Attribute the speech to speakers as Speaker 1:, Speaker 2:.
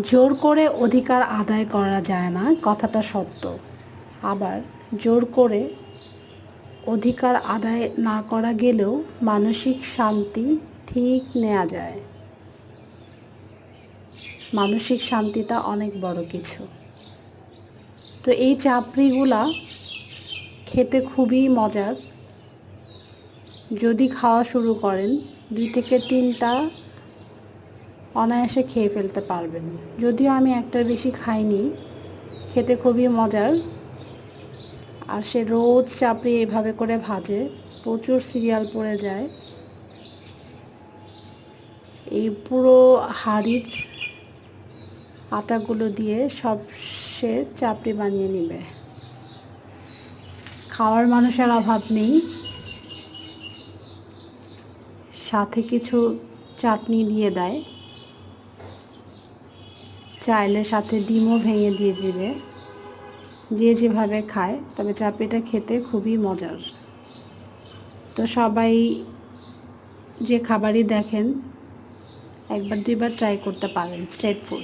Speaker 1: জোর করে অধিকার আদায় করা যায় না, কথাটা সত্য। আবার জোর করে অধিকার আদায় না করা গেলেও মানসিক শান্তি ঠিক নেওয়া যায়। মানসিক শান্তিটা অনেক বড় কিছু। তো এই চাপড়িগুলা খেতে খুবই মজার। যদি খাওয়া শুরু করেন 2 থেকে 3টা অনায়াসে খেয়ে ফেলতে পারবেন। যদিও আমি একটার বেশি খাইনি, খেতে খুবই মজার। আর সে রোজ চাপড়ি এভাবে করে ভাজে, প্রচুর সিরিয়াল পড়ে যায়। এই পুরো হাঁড়ির আটাগুলো দিয়ে সব সে চাপড়ি বানিয়ে নেবে। খাওয়ার মানুষের অভাব নেই, সাথে কিছু চাটনি দিয়ে দেয়, চাইলে সাথে ডিমও ভেঙে দিয়ে দিবে। যে যেভাবে খায়, তবে চাপড়িটা খেতে খুবই মজার। তো সবাই যে খাবারই দেখেন 1-2বার ট্রাই করতে পারেন। Street food.